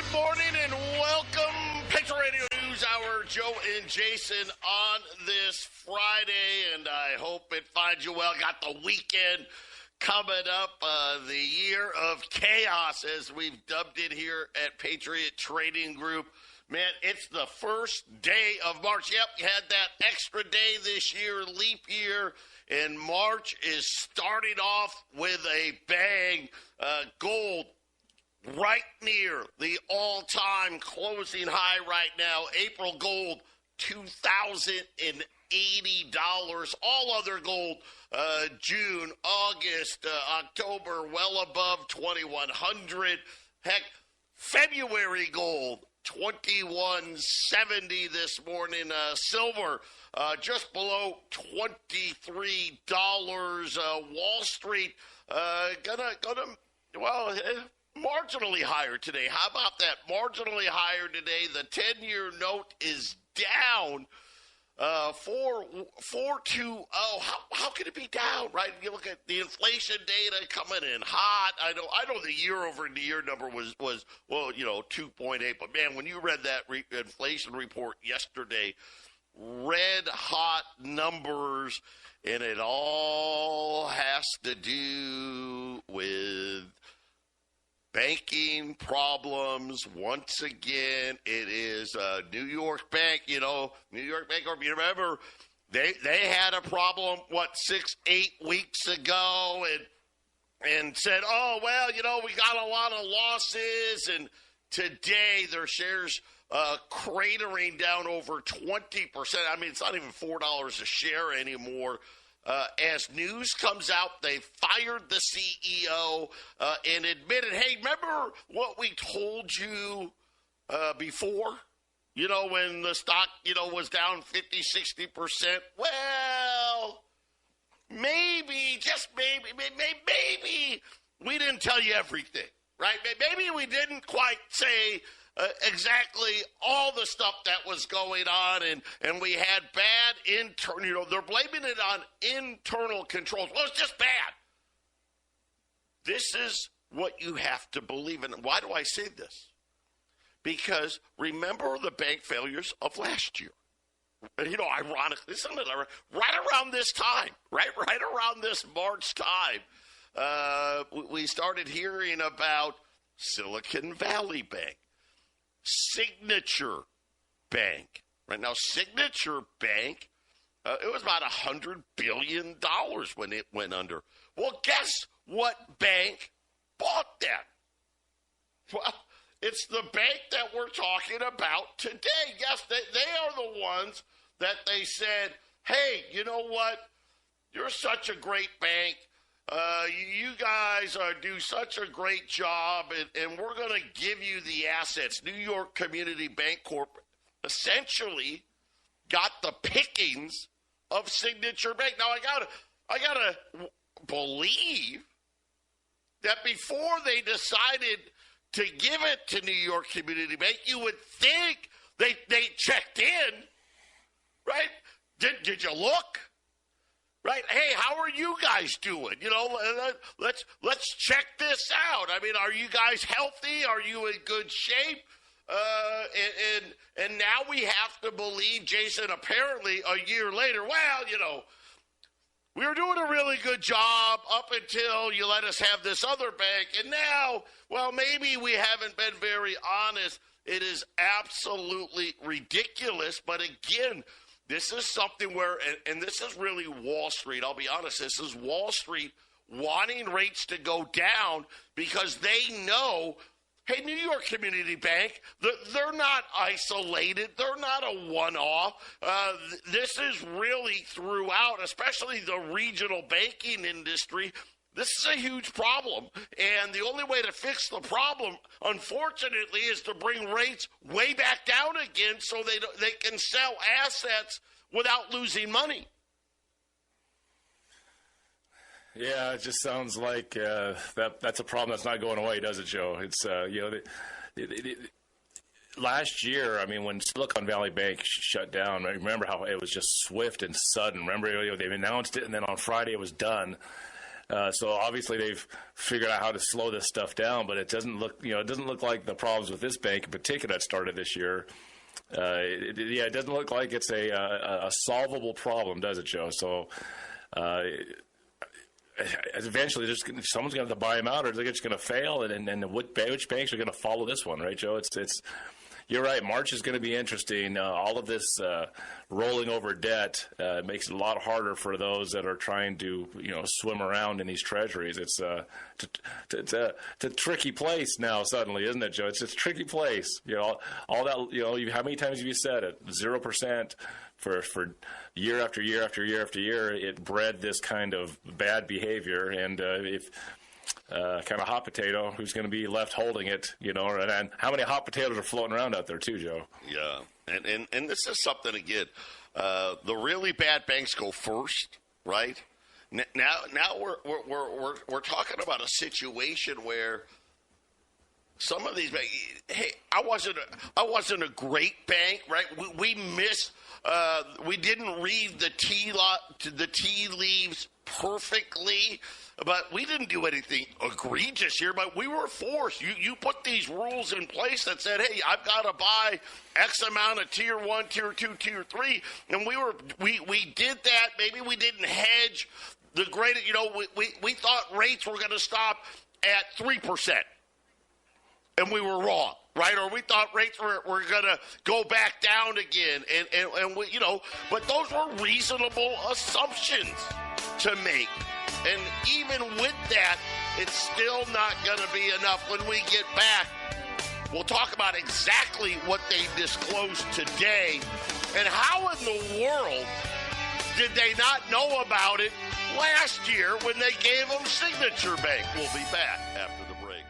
Good morning and welcome. Patriot Radio News Hour. Joe and Jason on this Friday, and I hope it finds you well. Got the weekend coming up, the year of chaos, as we've dubbed it here at Patriot Trading Group. Man, it's the first day of March. Yep, you had that extra day this year, leap year, and March is starting off with a bang. Gold right near the all-time closing high right now. April gold, $2,080. All other gold, June, August, October, well above 2,100. Heck, February gold, 2170 this morning. Silver, just below $23. Wall Street, marginally higher today. How about that? Marginally higher today. The 10-year note is down 4.20. How can it be down, right? You look at the inflation data coming in hot. I know the year-over-year number was 2.8. But, man, when you read that inflation report yesterday, red hot numbers, and it all has to do with banking problems. Once again, it is New York Bank. New York Bank, you remember, they had a problem, 6-8 weeks ago, and said, we got a lot of losses, and today their shares cratering down over 20%. I mean, it's not even $4 a share anymore. As news comes out, they fired the CEO and admitted, hey, remember what we told you before? When the stock, was down 50, 60%? Well, maybe, just maybe, we didn't tell you everything, right? Maybe we didn't quite say exactly all the stuff that was going on, and we had bad internal, they're blaming it on internal controls. Well, it's just bad. This is what you have to believe in. Why do I say this? Because remember the bank failures of last year. Ironically, right around this time, right around this March time, we started hearing about Silicon Valley Bank, Signature Bank. Right now, Signature Bank, it was about $100 billion when it went under. Well, guess what bank bought that? Well, it's the bank that we're talking about today. Yes, they are the ones that they said, hey, you know what? You're such a great bank. You guys do such a great job, and we're going to give you the assets. New York Community Bank Corp essentially got the pickings of Signature Bank. Now, I gotta believe that before they decided to give it to New York Community Bank, you would think they checked in, right? Did you look? Right? Hey, how are you guys doing? Let's check this out. I mean, are you guys healthy? Are you in good shape? And now we have to believe, Jason, apparently a year later, we were doing a really good job up until you let us have this other bank. And now, maybe we haven't been very honest. It is absolutely ridiculous. But again, this is something where, and this is really Wall Street, I'll be honest, this is Wall Street wanting rates to go down because they know, hey, New York Community Bank, they're not isolated. They're not a one-off. This is really throughout, especially the regional banking industry. This is a huge problem, and the only way to fix the problem, unfortunately, is to bring rates way back down again so they can sell assets without losing money. Yeah, it just sounds like that's a problem that's not going away, does it, Joe? It's last year, I mean, when Silicon Valley Bank shut down, I remember how it was just swift and sudden. Remember, they announced it, and then on Friday it was done. So obviously they've figured out how to slow this stuff down, but it doesn't look like the problems with this bank in particular that started this year. It doesn't look like it's a solvable problem, does it, Joe? So eventually someone's going to have to buy them out, or they're just going to fail, and which banks are going to follow this one, right, Joe? It's You're right. March is going to be interesting. All of this rolling over debt makes it a lot harder for those that are trying to, swim around in these treasuries. It's a tricky place now. Suddenly, isn't it, Joe? It's a tricky place. All that. How many times have you said it? 0% for year after year after year after year. It bred this kind of bad behavior, and if kind of hot potato, who's going to be left holding it, and how many hot potatoes are floating around out there too, Joe? Yeah, and this is something, again, the really bad banks go first, right? Now we're talking about a situation where some of these banks, hey, I wasn't a great bank, right? We missed, we didn't read the tea leaves perfectly, but we didn't do anything egregious here. But we were forced. You put these rules in place that said, hey, I've got to buy X amount of tier 1, tier 2, tier 3, and we did that. Maybe we didn't hedge the great. We thought rates were going to stop at 3%, and we were wrong. Right, or we thought rates were going to go back down again, and we, but those were reasonable assumptions to make. And even with that, it's still not going to be enough. When we get back, we'll talk about exactly what they disclosed today and how in the world did they not know about it last year when they gave them Signature Bank. We'll be back after the break.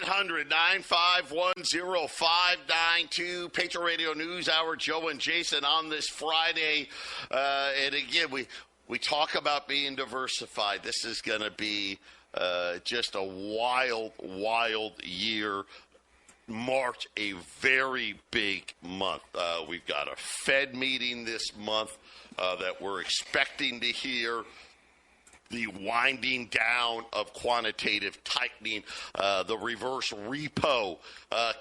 800-951-0592, Patriot Radio News Hour, Joe and Jason on this Friday. And again, we talk about being diversified. This is going to be just a wild, wild year. March, a very big month. We've got a Fed meeting this month that we're expecting to hear. The winding down of quantitative tightening, the reverse repo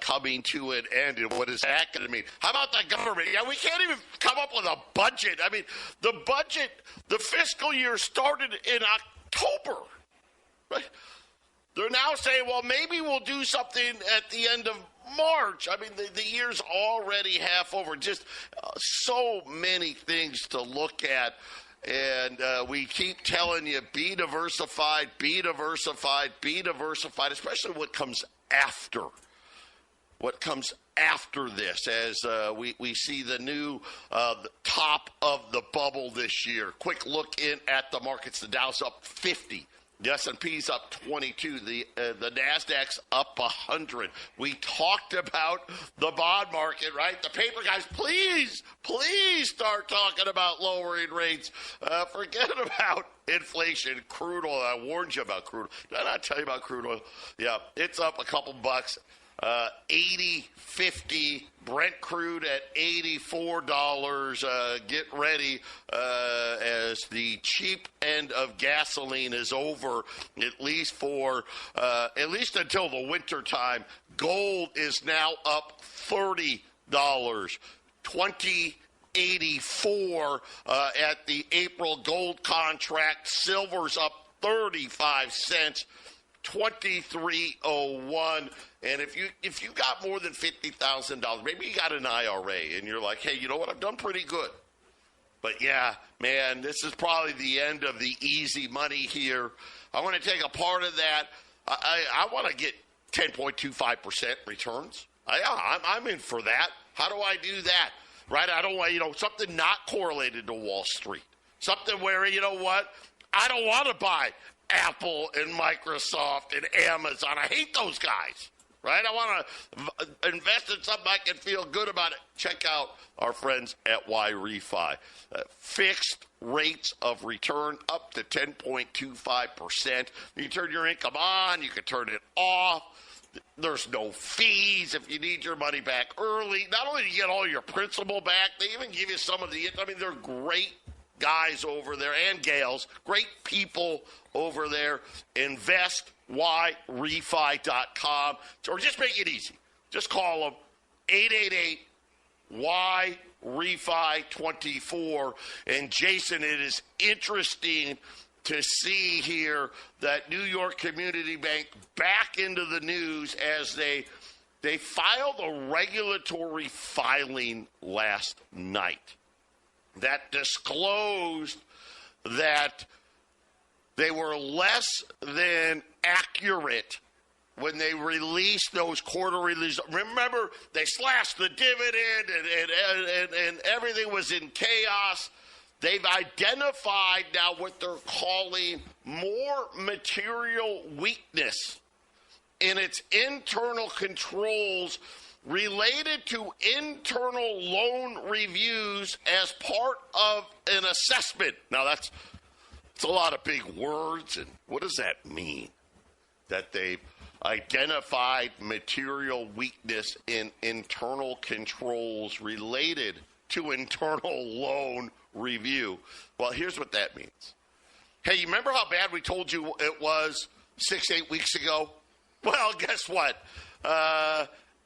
coming to an end. And what is that going to mean? How about the government? Yeah, we can't even come up with a budget. I mean, the budget, the fiscal year started in October, right? They're now saying, well, maybe we'll do something at the end of March. I mean, the year's already half over. Just so many things to look at. And we keep telling you, be diversified, be diversified, be diversified, especially what comes after. What comes after this as we see the new top of the bubble this year. Quick look in at the markets. The Dow's up 50. The S&P's up 22. The NASDAQ's up 100. We talked about the bond market, right? The paper guys, please start talking about lowering rates. Forget about inflation, crude oil. I warned you about crude oil. Did I not tell you about crude oil? Yeah, it's up a couple bucks. 80.50 Brent crude at $84. Get ready as the cheap end of gasoline is over, at least until the winter time. Gold is now up $30. 20.84 at the April gold contract. Silver's up 35 cents. 23.01. And if you got more than $50,000, maybe you got an IRA and you're like, hey, you know what? I've done pretty good. But yeah, man, this is probably the end of the easy money here. I want to take a part of that. I want to get 10.25% returns. I'm in for that. How do I do that? Right? I don't want, something not correlated to Wall Street. Something where, you know what? I don't want to buy Apple and Microsoft and Amazon. I hate those guys, right? I want to invest in something I can feel good about it. Check out our friends at Y-Refi. Fixed rates of return up to 10.25%. You can turn your income on. You can turn it off. There's no fees if you need your money back early. Not only do you get all your principal back, they even give you some of the, they're great guys over there and gals, great people over there. InvestYRefi.com. Or just make it easy. Just call them 888-YRefi24. And Jason, it is interesting to see here that New York Community Bank back into the news as they filed a regulatory filing last night that disclosed that they were less than accurate when they released those quarterly results. Remember, they slashed the dividend and everything was in chaos. They've identified now what they're calling more material weakness in its internal controls related to internal loan reviews as part of an assessment. Now, it's a lot of big words, and what does that mean? That they've identified material weakness in internal controls related to internal loan review. Well, here's what that means. Hey, you remember how bad we told you it was 6-8 weeks ago? Well, guess what?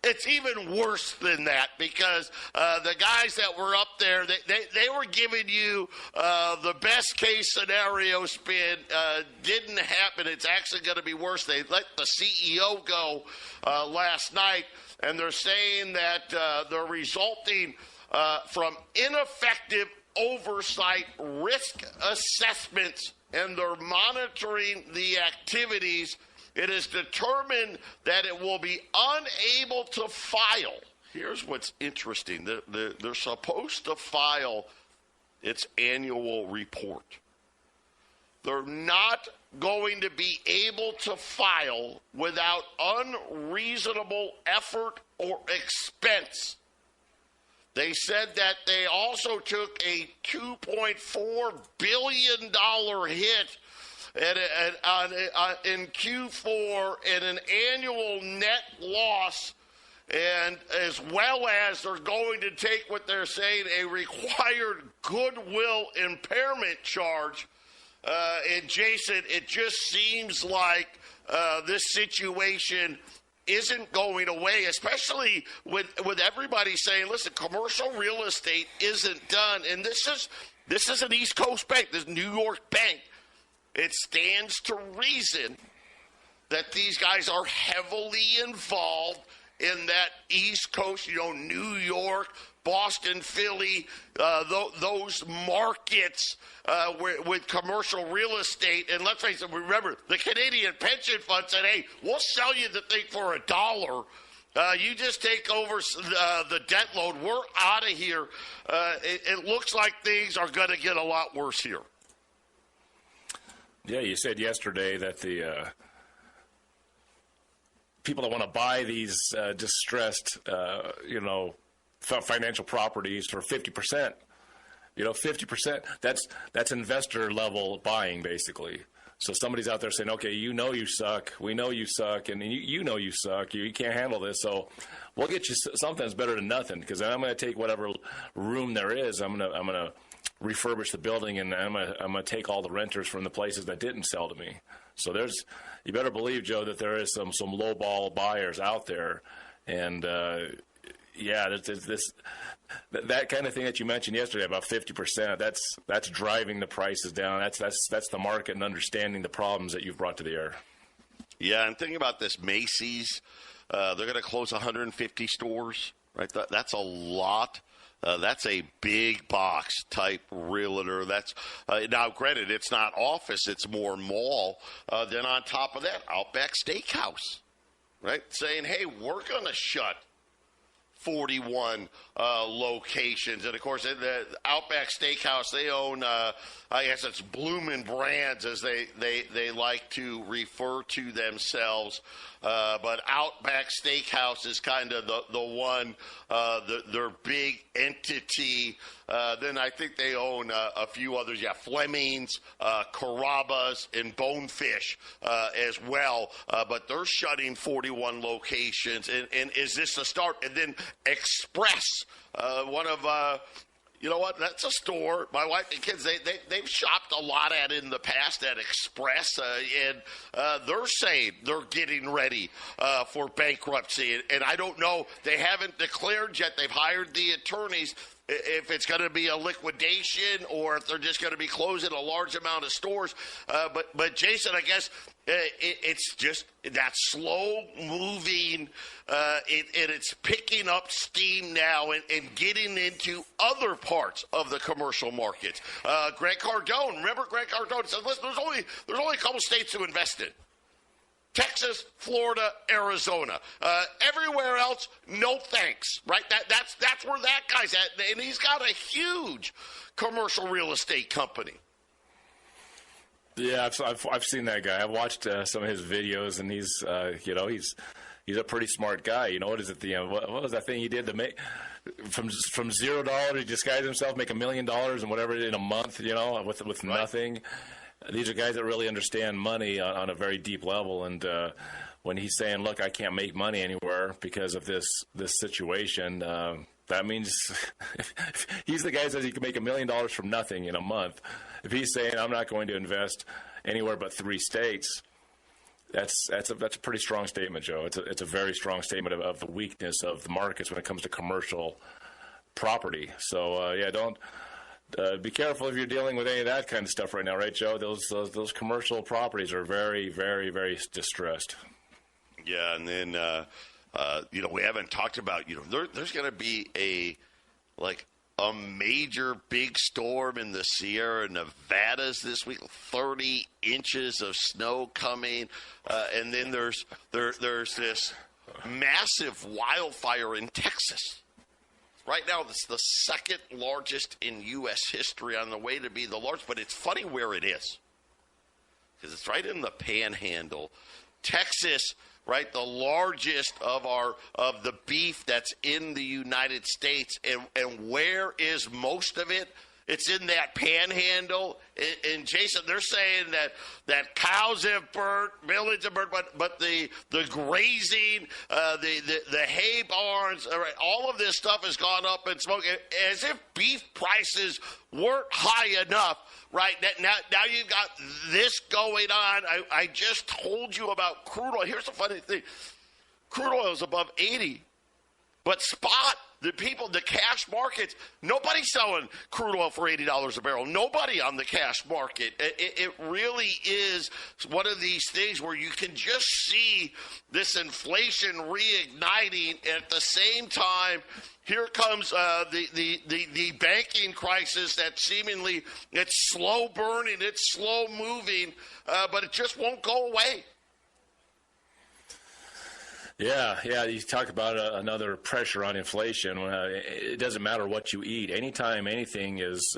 It's even worse than that because the guys that were up there, they were giving you the best case scenario spin. Didn't happen. It's actually going to be worse. They let the CEO go last night, and they're saying that they're resulting from ineffective oversight risk assessments, and they're monitoring the activities. It is determined that it will be unable to file. Here's what's interesting. They're supposed to file its annual report. They're not going to be able to file without unreasonable effort or expense. They said that they also took a $2.4 billion hit in Q4 and an annual net loss, and as well as they're going to take what they're saying a required goodwill impairment charge. And Jason, it just seems like this situation isn't going away, especially with everybody saying, listen, commercial real estate isn't done. And this is an East Coast bank, this New York bank. It stands to reason that these guys are heavily involved in that East Coast, New York, Boston, Philly, those markets with commercial real estate. And let's face it, remember, the Canadian pension fund said, hey, we'll sell you the thing for $1. You just take over the debt load. We're out of here. It looks like things are going to get a lot worse here. Yeah, you said yesterday that the people that want to buy these distressed, financial properties for 50%. 50%. That's investor level buying, basically. So somebody's out there saying, okay, you suck, we know you suck, and you know you suck, you can't handle this, so we'll get you something that's better than nothing, because I'm going to take whatever room there is, I'm going to refurbish the building, and I'm gonna take all the renters from the places that didn't sell to me. So you better believe, Joe, that there is some lowball buyers out there, and that kind of thing that you mentioned yesterday about 50%. That's driving the prices down. That's the market and understanding the problems that you've brought to the air. Yeah, and thinking about this, Macy's, they're going to close 150 stores. Right, that's a lot. That's a big box type realtor. That's now, granted, it's not office; it's more mall. Then on top of that, Outback Steakhouse, right, saying, "Hey, we're going to shut 41 locations." And of course, the Outback Steakhouse, they own, I guess it's Bloomin' Brands, as they like to refer to themselves. But Outback Steakhouse is kind of the one, their big entity. Then I think they own a few others. Yeah, Fleming's, Carrabba's, and Bonefish as well. But they're shutting 41 locations. And is this a start? And then Express, one of You know what? That's a store. My wife and kids, they've shopped a lot at in the past at Express, and they're saying they're getting ready for bankruptcy. And I don't know. They haven't declared yet. They've hired the attorneys if it's going to be a liquidation or if they're just going to be closing a large amount of stores. But Jason, I guess it's just that slow moving, and it's picking up steam now and getting into other parts of the commercial markets. Grant Cardone, remember Grant Cardone said, listen, there's only a couple states to invest in. Texas, Florida, Arizona. Everywhere else, no thanks, right? That's where that guy's at, and he's got a huge commercial real estate company. Yeah, I've seen that guy. I've watched some of his videos, and he's a pretty smart guy. You know, what is it? What was that thing he did to make from $0 to disguise himself, make $1 million and whatever in a month? You know, with right. Nothing. These are guys that really understand money on a very deep level, and when he's saying, "Look, I can't make money anywhere because of this situation," that means he's the guy that says he can make $1 million from nothing in a month. If he's saying, "I'm not going to invest anywhere but 3 states," that's a pretty strong statement, Joe. It's a very strong statement of the weakness of the markets when it comes to commercial property. So don't. Be careful if you're dealing with any of that kind of stuff right now, right, Joe? Those commercial properties are very, very, very distressed. Yeah, and then we haven't talked about there's going to be a major big storm in the Sierra Nevadas this week. 30 inches of snow coming, and then there's this massive wildfire in Texas. Right now, it's the second largest in U.S. history, on the way to be the largest, but it's funny where it is because it's right in the Panhandle. Texas, right, the largest of the beef that's in the United States, and where is most of it? It's in that Panhandle. And Jason, they're saying that cows have burnt, millions have burnt, but the grazing, the hay barns, all of this stuff has gone up in smoke, as if beef prices weren't high enough. Right now you've got this going on. I just told you about crude oil. Here's the funny thing: crude oil is above 80, but spot. The cash markets, nobody's selling crude oil for $80 a barrel. Nobody on the cash market. It really is one of these things where you can just see this inflation reigniting. And at the same time, here comes the banking crisis that seemingly it's slow burning, it's slow moving, but it just won't go away. Yeah. You talk about another pressure on inflation. It doesn't matter what you eat. Anytime anything is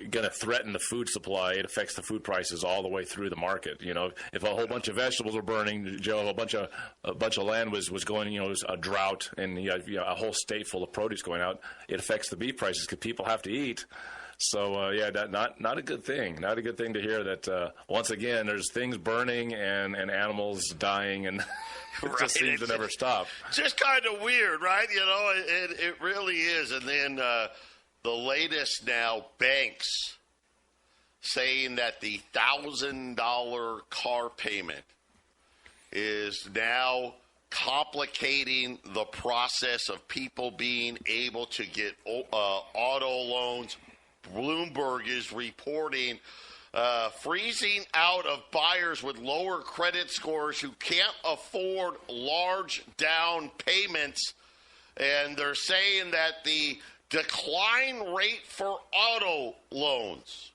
going to threaten the food supply, it affects the food prices all the way through the market. You know, if a whole bunch of vegetables were burning, Joe, a bunch of land was going, it was a drought, and a whole state full of produce going out, it affects the beef prices because people have to eat. So, not a good thing. Not a good thing to hear that, once again, there's things burning and animals dying, and it just seems to never stop. Just kind of weird, right? It really is. And then the latest now, banks saying that the $1,000 car payment is now complicating the process of people being able to get auto loans. Bloomberg is reporting freezing out of buyers with lower credit scores who can't afford large down payments. And they're saying that the decline rate for auto loans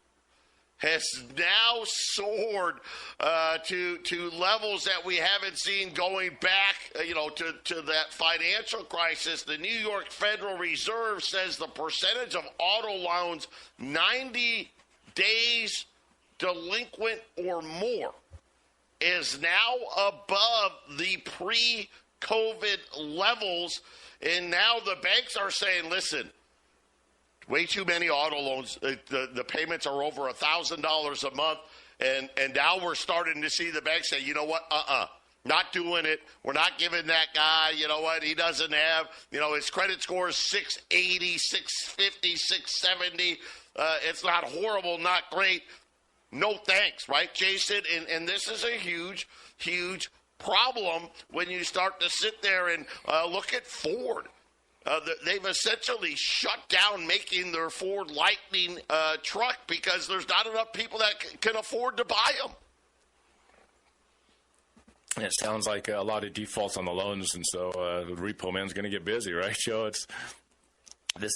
has now soared to levels that we haven't seen going back, to that financial crisis. The New York Federal Reserve says the percentage of auto loans 90 days delinquent or more is now above the pre-COVID levels. And now the banks are saying, listen, way too many auto loans. The payments are over $1,000 a month, and now we're starting to see the banks say, you know what? Not doing it. We're not giving that guy, you know what, he doesn't have, his credit score is 680, 650, 670. It's not horrible, not great. No thanks, right, Jason? And this is a huge, huge problem when you start to sit there and look at Ford. They've essentially shut down making their Ford Lightning truck because there's not enough people that can afford to buy them. It sounds like a lot of defaults on the loans, and so the repo man's going to get busy, right, Joe? I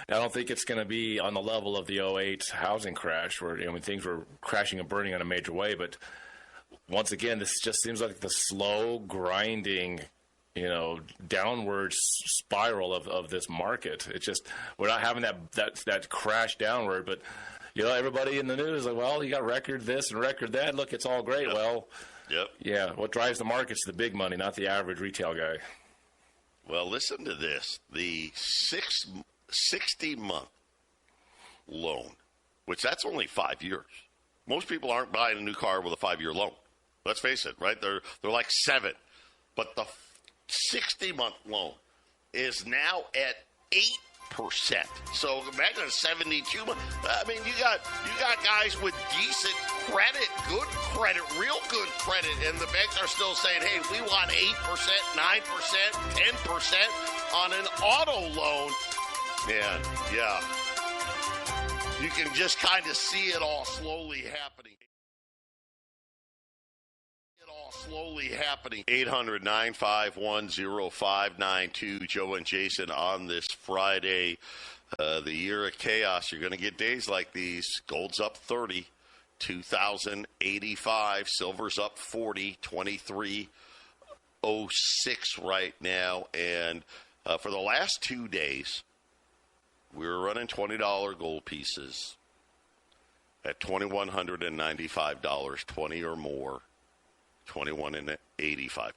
don't think it's going to be on the level of the '08 housing crash where things were crashing and burning in a major way. But once again, this just seems like the slow grinding, downward spiral of this market. It's just we're not having that crash downward, but everybody in the news is like, well, you got record this and record that. Look, it's all great. Yep. Well. Yep. Yeah, what drives the market's the big money, not the average retail guy. Well, listen to this. The 60-month loan, which that's only 5 years. Most people aren't buying a new car with a 5-year loan. Let's face it, right? They're like 7. But the 60-month loan is now at 8%. So imagine a 72 month. I mean, you got guys with decent credit, good credit, real good credit, and the banks are still saying, hey, we want 8%, 9%, 10% on an auto loan. Man, yeah. You can just kind of see it all slowly happening. 800-951-0592. Joe and Jason on this Friday. The year of chaos. You're going to get days like these. Gold's up 30, 2,085. Silver's up 40, 2306 right now. And for the last 2 days, we were running $20 gold pieces at $2,195, 20 or more. $2,185.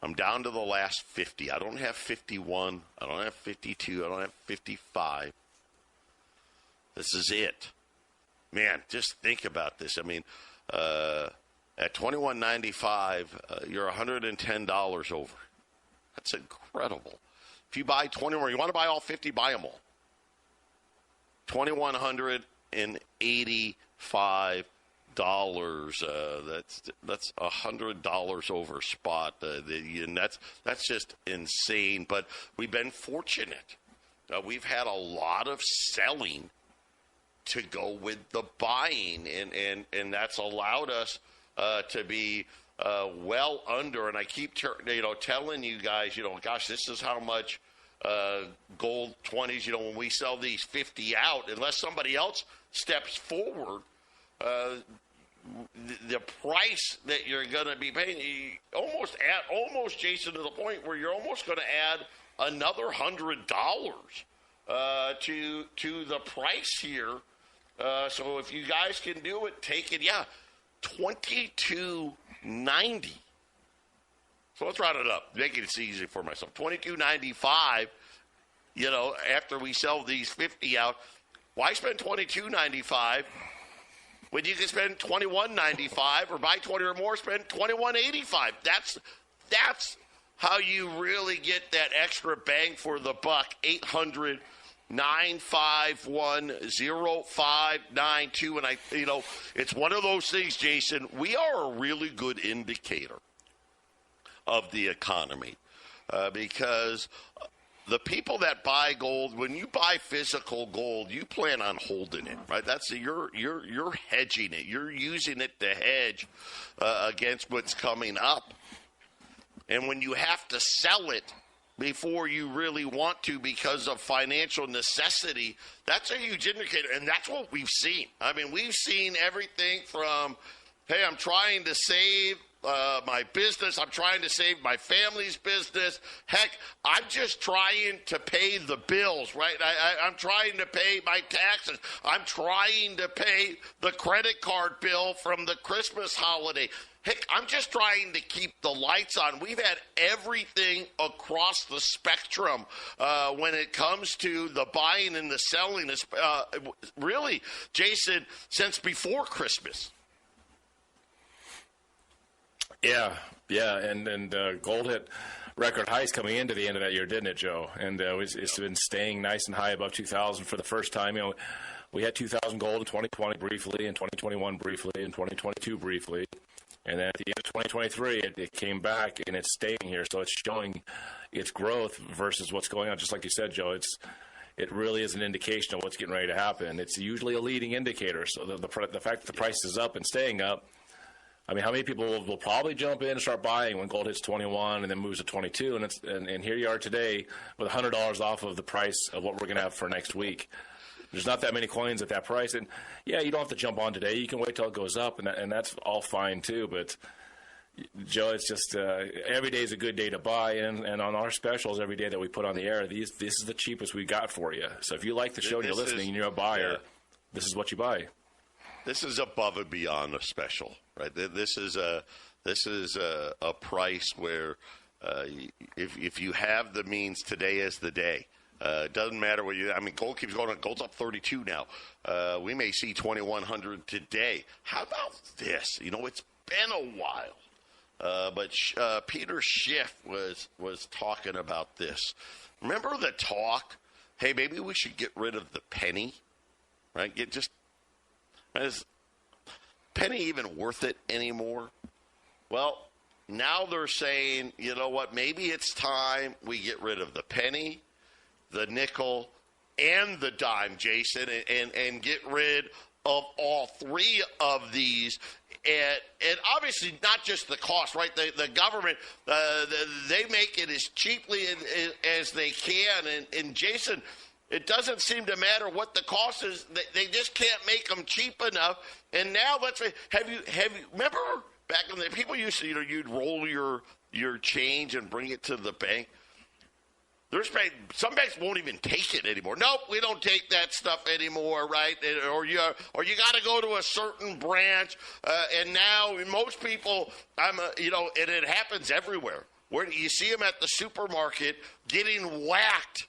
I'm down to the last 50. I don't have 51. I don't have 52. I don't have 55. This is it. Man, just think about this. I mean, at $2,195, you're $110 over. That's incredible. If you buy 20 more, you want to buy all 50, buy them all. $2,185. That's $100 over spot, and that's just insane. But we've been fortunate. We've had a lot of selling to go with the buying, and that's allowed us to be well under. And I keep telling you guys, gosh, this is how much gold 20s. When we sell these 50 out, unless somebody else steps forward. The price that you're going to be paying, almost Jason, to the point where you're almost going to add another $100 to the price here. So if you guys can do it, take it. Yeah, $22.90. So let's round it up, make it easy for myself. $22.95. After we sell these 50 out, why spend $22.95? When you can spend $21.95 or buy 20 or more, spend $21.85. That's how you really get that extra bang for the buck. 800-951-0592. And it's one of those things, Jason. We are a really good indicator of the economy because the people that buy gold, when you buy physical gold, you plan on holding it, right? You're hedging it. You're using it to hedge against what's coming up. And when you have to sell it before you really want to because of financial necessity, that's a huge indicator. And that's what we've seen. I mean, we've seen everything from, hey, I'm trying to save my business. I'm trying to save my family's business. Heck, I'm just trying to pay the bills, right? I'm trying to pay my taxes. I'm trying to pay the credit card bill from the Christmas holiday. Heck, I'm just trying to keep the lights on. We've had everything across the spectrum when it comes to the buying and the selling. Really, Jason, since before Christmas. Yeah, and gold hit record highs coming into the end of that year, didn't it, Joe? And it's been staying nice and high above 2,000 for the first time. You know, we had 2,000 gold in 2020 briefly, in 2021 briefly, in 2022 briefly. And then at the end of 2023, it came back, and it's staying here. So it's showing its growth versus what's going on. Just like you said, Joe, it really is an indication of what's getting ready to happen. It's usually a leading indicator. So the fact that the price is up and staying up, I mean, how many people will probably jump in and start buying when gold hits 21 and then moves to 22? And here you are today with $100 off of the price of what we're going to have for next week. There's not that many coins at that price. And, yeah, you don't have to jump on today. You can wait till it goes up, and that's all fine too. But, Joe, it's just every day is a good day to buy. And on our specials every day that we put on the air, this is the cheapest we got for you. So if you like the show and you're listening and you're a buyer, this is what you buy. This is above and beyond a special, right? This is a price where if you have the means, today is the day. It doesn't matter what gold keeps going on. Gold's up 32 now. We may see 2,100 today. How about this? You know, it's been a while. But Peter Schiff was talking about this. Remember the talk? Hey, maybe we should get rid of the penny, right? Is penny even worth it anymore? Well, now they're saying, you know what, maybe it's time we get rid of the penny, the nickel, and the dime, Jason, and get rid of all three of these. And obviously not just the cost, right? The government, they make it as cheaply as they can. And Jason, it doesn't seem to matter what the cost is. They just can't make them cheap enough. And now have you remember back when the people used to, you'd roll your change and bring it to the bank. Some banks won't even take it anymore. Nope, we don't take that stuff anymore, right? Or you got to go to a certain branch. And now most people, and it happens everywhere. Where you see them at the supermarket getting whacked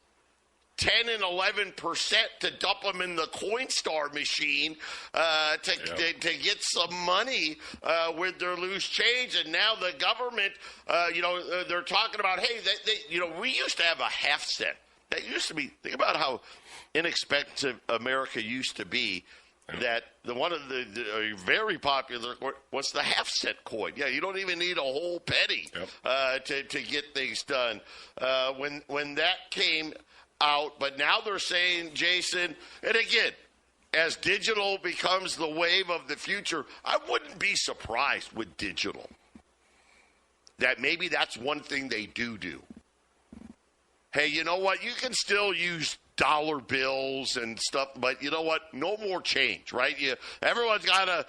10 and 11% to dump them in the Coinstar machine to get some money with their loose change. And now the government, they're talking about, hey, we used to have a half cent. That used to be, think about how inexpensive America used to be. That one of the very popular was the half cent coin. Yeah, you don't even need a whole penny to get things done. When that came out, but now they're saying, Jason, and again, as digital becomes the wave of the future, I wouldn't be surprised with digital that maybe that's one thing they do. Hey, you know what? You can still use dollar bills and stuff, but you know what? No more change, right? Everyone's got to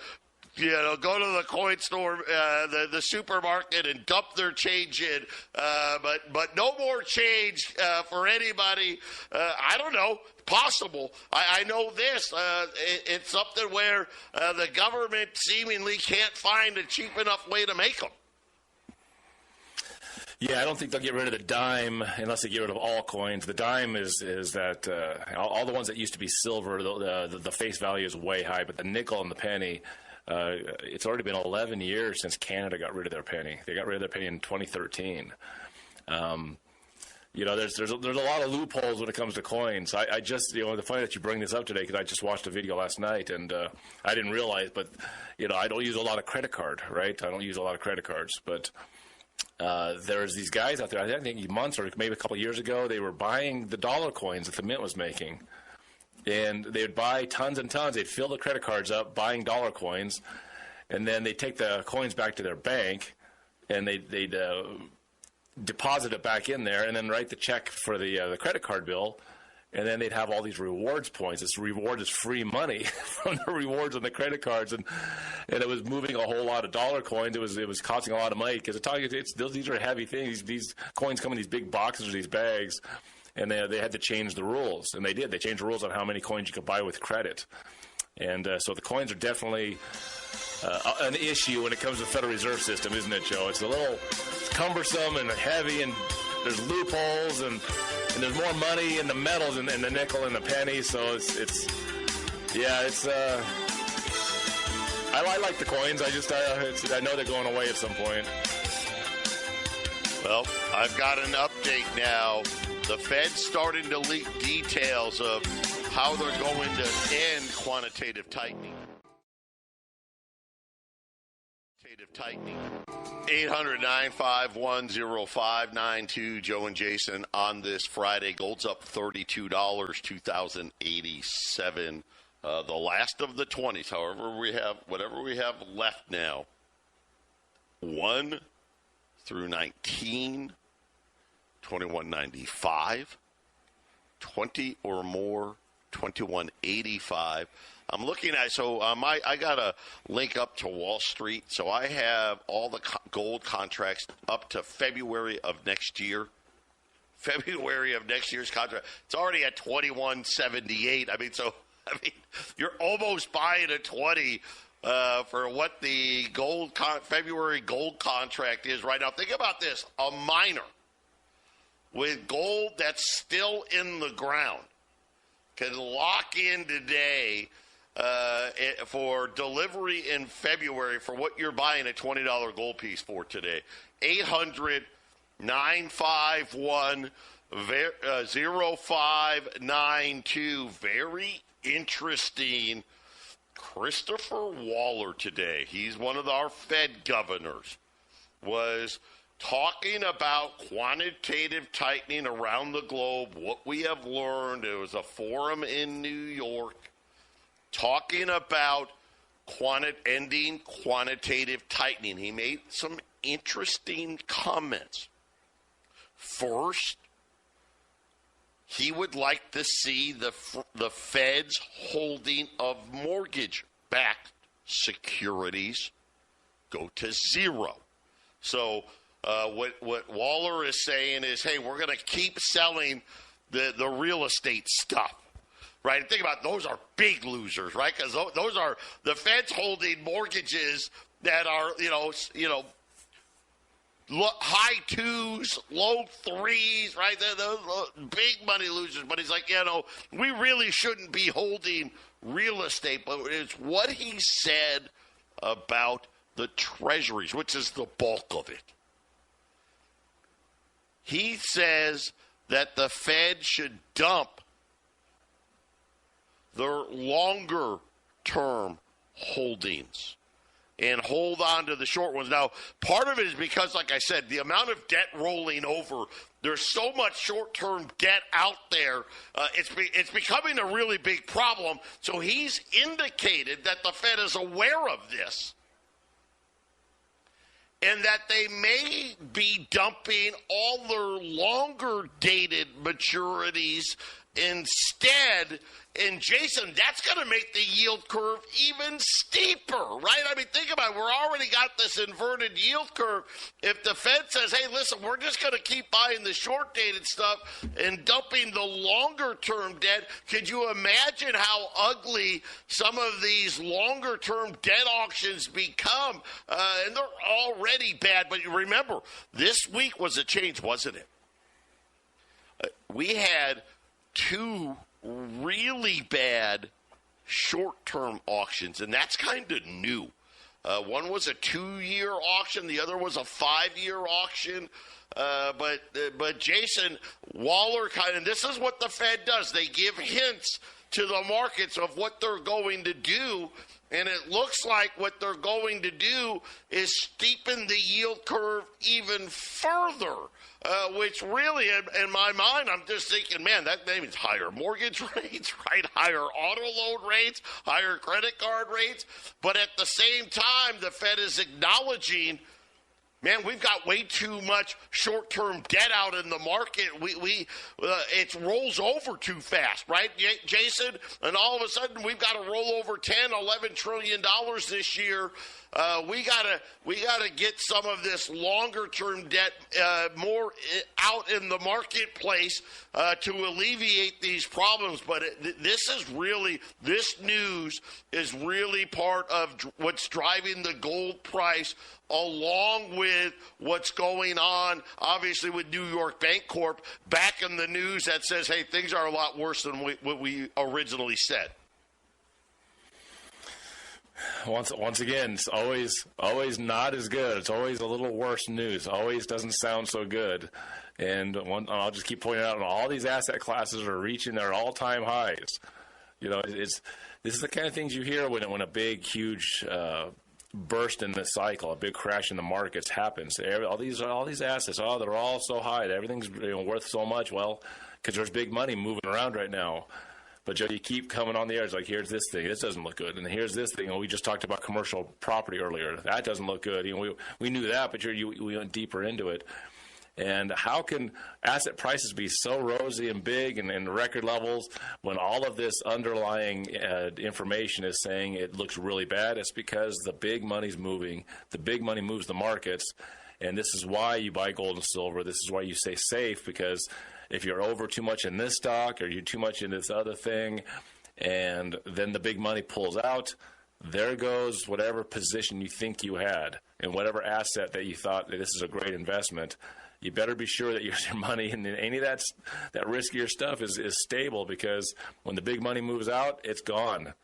go to the coin store, the supermarket, and dump their change in. But no more change for anybody. I don't know. Possible. I know this. It's something where the government seemingly can't find a cheap enough way to make them. Yeah, I don't think they'll get rid of the dime unless they get rid of all coins. The dime is that all the ones that used to be silver, the face value is way high, but the nickel and the penny, it's already been 11 years since Canada got rid of their penny. They got rid of their penny in 2013. There's a lot of loopholes when it comes to coins. I just, the funny that you bring this up today, because I just watched a video last night and I didn't realize, but I don't use a lot of credit card, right? I don't use a lot of credit cards, but there's these guys out there. I think months or maybe a couple of years ago, they were buying the dollar coins that the Mint was making. And they would buy tons and tons. They'd fill the credit cards up buying dollar coins, and then they'd take the coins back to their bank, and they'd deposit it back in there, and then write the check for the credit card bill, and then they'd have all these rewards points. This reward is free money from the rewards on the credit cards, and it was moving a whole lot of dollar coins. It was costing a lot of money because these are heavy things. These coins come in these big boxes or these bags. And they had to change the rules, and they did. They changed the rules on how many coins you could buy with credit. And so the coins are definitely an issue when it comes to the Federal Reserve System, isn't it, Joe? It's a little cumbersome and heavy, and there's loopholes, and there's more money in the metals and the nickel and the penny. So it's I like the coins. I know they're going away at some point. Well, I've got an update now. The Fed's starting to leak details of how they're going to end quantitative tightening. 800-951-0592. Joe and Jason on this Friday. Gold's up $32, 2,087. The last of the 20s. Whatever we have left now. 1 through 19, 21.95, 20 or more, 21.85. I'm looking at, I got a link up to Wall Street, so I have all the gold contracts up to February of next year. February of next year's contract. It's already at 21.78. I mean, you're almost buying a 20 for what the February gold contract is right now. Think about this. A miner with gold that's still in the ground can lock in today for delivery in February for what you're buying a $20 gold piece for today. 800-951-0592. Very interesting. Christopher Waller today, he's one of our Fed governors, was talking about quantitative tightening around the globe, what we have learned. There was a forum in New York talking about ending quantitative tightening. He made some interesting comments. First, he would like to see the Fed's holding of mortgage-backed securities go to zero. So what Waller is saying is, hey, we're going to keep selling the real estate stuff, right? And think about it, those are big losers, right? Because those are the Fed's holding mortgages that are, high twos, low threes, right? Those big money losers. But he's like, we really shouldn't be holding real estate. But it's what he said about the treasuries, which is the bulk of it. He says that the Fed should dump their longer-term holdings and hold on to the short ones. Now, part of it is because, like I said, the amount of debt rolling over, there's so much short-term debt out there, it's becoming a really big problem. So he's indicated that the Fed is aware of this and that they may be dumping all their longer-dated maturities instead. And, Jason, that's going to make the yield curve even steeper, right? I mean, think about it. We're already got this inverted yield curve. If the Fed says, hey, listen, we're just going to keep buying the short-dated stuff and dumping the longer-term debt, could you imagine how ugly some of these longer-term debt auctions become? And they're already bad. But remember, this week was a change, wasn't it? We had two really bad short-term auctions, and that's kind of new. One was a 2-year auction, the other was a 5-year auction. But Jason Waller this is what the Fed does. They give hints to the markets of what they're going to do, and it looks like what they're going to do is steepen the yield curve even further. Which really, in my mind, I'm just thinking, man, that means higher mortgage rates, right? Higher auto loan rates, higher credit card rates. But at the same time, the Fed is acknowledging, man, we've got way too much short-term debt out in the market. It rolls over too fast, right, Jason? And all of a sudden, we've got to roll over $10-11 trillion this year. We gotta get some of this longer-term debt more out in the marketplace to alleviate these problems. But this news is really part of what's driving the gold price, along with what's going on, obviously, with New York Bank Corp back in the news that says, hey, things are a lot worse than what we originally said. once again, it's always not as good. It's always a little worse news. Always doesn't sound so good. And I'll just keep pointing out, all these asset classes are reaching their all-time highs. This is the kind of things you hear when a big, huge burst in the cycle, a big crash in the markets happens. All these assets, they're all so high. Everything's worth so much. Well, because there's big money moving around right now. But, Joe, you keep coming on the air. It's like, here's this thing. This doesn't look good. And here's this thing. We just talked about commercial property earlier. That doesn't look good. We knew that, but we went deeper into it. And how can asset prices be so rosy and big and record levels when all of this underlying information is saying it looks really bad? It's because the big money's moving. The big money moves the markets. And this is why you buy gold and silver. This is why you stay safe, because if you're over too much in this stock or you're too much in this other thing, and then the big money pulls out, there goes whatever position you think you had and whatever asset that you thought that this is a great investment. You better be sure that your money and any of that riskier stuff is stable, because when the big money moves out, it's gone.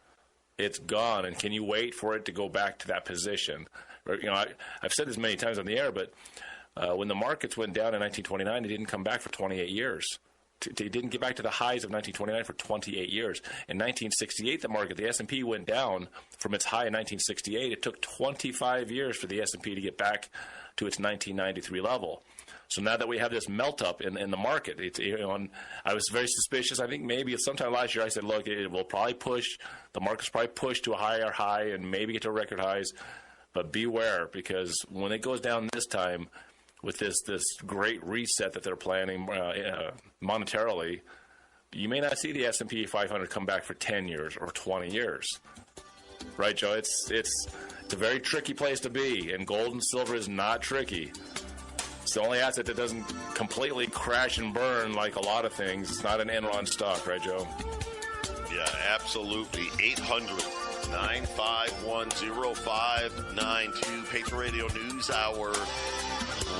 It's gone. And can you wait for it to go back to that position? I've said this many times on the air, but when the markets went down in 1929, they didn't come back for 28 years. They didn't get back to the highs of 1929 for 28 years. In 1968, the S&P went down from its high in 1968. It took 25 years for the S&P to get back to its 1993 level. So now that we have this melt up in the market, I was very suspicious. I think maybe sometime last year I said, look, it will probably the market's probably push to a higher high and maybe get to record highs. But beware, because when it goes down this time, with this great reset that they're planning monetarily, you may not see the S&P 500 come back for 10 years or 20 years. Right, Joe? It's a very tricky place to be, and gold and silver is not tricky. It's the only asset that doesn't completely crash and burn like a lot of things. It's not an Enron stock, right, Joe? Yeah, absolutely. 800-951-0592, Patriot Radio News Hour.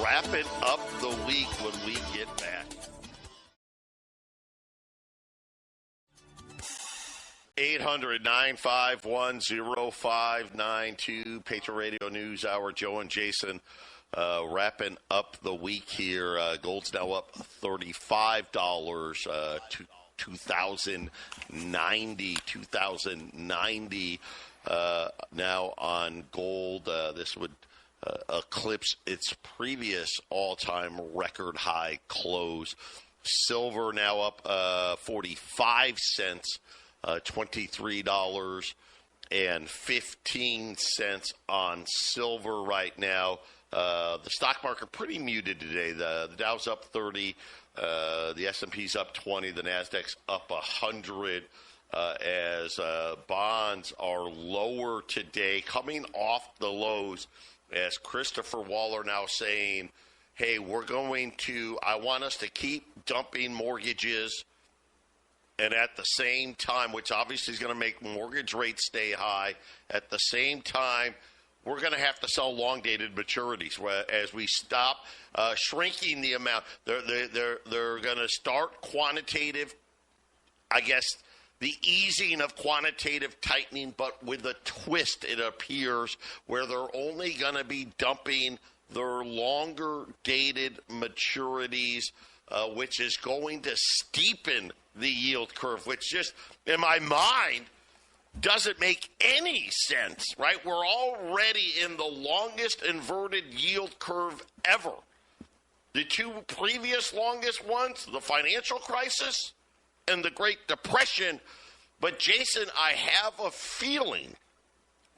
Wrapping up the week when we get back. 800-951-0592, Patriot Radio News Hour. Joe and Jason wrapping up the week here. Gold's now up $35 to $2,090 now on gold. This would eclipse its previous all-time record high close. Silver now up 45 cents, $23.15 on silver right now. The stock market pretty muted today. The Dow's up 30, the S&P's up 20, the Nasdaq's up 100. As bonds are lower today, coming off the lows, as Christopher Waller now saying, hey, I want us to keep dumping mortgages, and at the same time, which obviously is going to make mortgage rates stay high, at the same time, we're going to have to sell long-dated maturities as we stop shrinking the amount. They're going to start quantitative, I guess, the easing of quantitative tightening, but with a twist, it appears, where they're only going to be dumping their longer-dated maturities, which is going to steepen the yield curve, which just, in my mind, doesn't make any sense, right? We're already in the longest inverted yield curve ever. The two previous longest ones, the financial crisis and the Great Depression. But, Jason, I have a feeling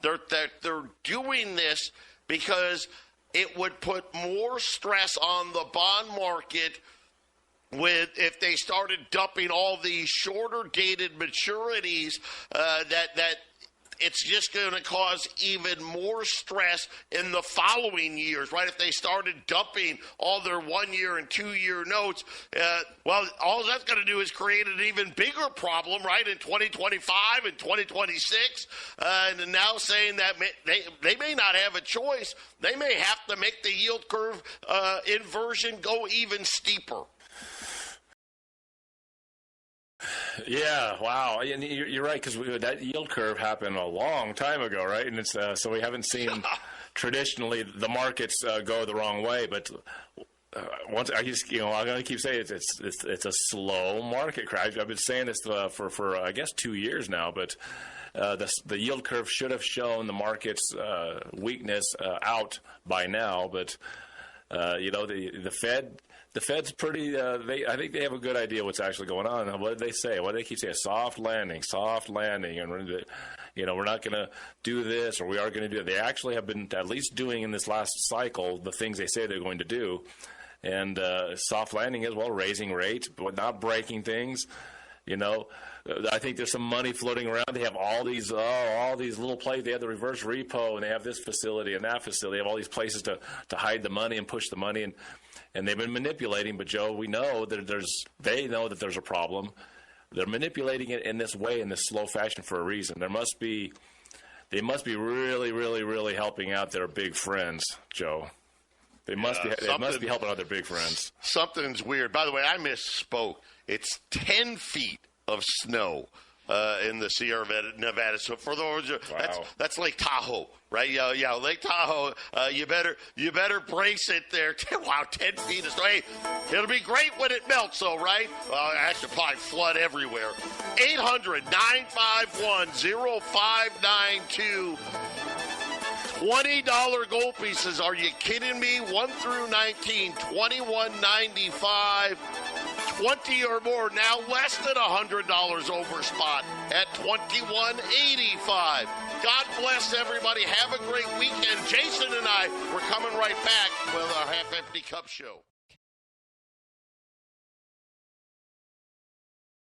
that they're doing this because it would put more stress on the bond market if they started dumping all these shorter dated maturities, that it's just going to cause even more stress in the following years, right? If they started dumping all their 1 year and 2 year notes, well, all that's going to do is create an even bigger problem, right, in 2025 and 2026. And now saying that they may not have a choice. They may have to make the yield curve inversion go even steeper. Yeah, wow. And you're right, because that yield curve happened a long time ago, right? And it's so we haven't seen traditionally the markets go the wrong way. But once I'm going to keep saying it's a slow market crash. I've been saying this for I guess 2 years now, but the yield curve should have shown the market's weakness out by now. But the Fed. The Fed's pretty. I think they have a good idea what's actually going on. And what did they say? What do they keep saying? Soft landing, and we're not going to do this, or we are going to do it. They actually have been at least doing in this last cycle the things they say they're going to do. And soft landing as well, raising rates, but not breaking things. I think there's some money floating around. They have all these little places. They have the reverse repo, and they have this facility and that facility. They have all these places to hide the money and push the money, and they've been manipulating. But Joe, we know that they know that there's a problem. They're manipulating it in this way, in this slow fashion, for a reason. They must be really, really, really helping out their big friends, Joe. They must be helping out their big friends. Something's weird. By the way, I misspoke. It's 10 feet of snow in the Sierra Nevada. So for those, that's Lake Tahoe, right? Yeah, Lake Tahoe. You better brace it there. Wow, 10 feet of snow. Hey, it'll be great when it melts, though, right? Actually, probably flood everywhere. 800-951-0592. $20 gold pieces. Are you kidding me? 1 through 19, $21.95. 20 or more, now less than $100 over spot at $21.85. God bless everybody. Have a great weekend. Jason and I, we're coming right back with our Half Empty Cup Show.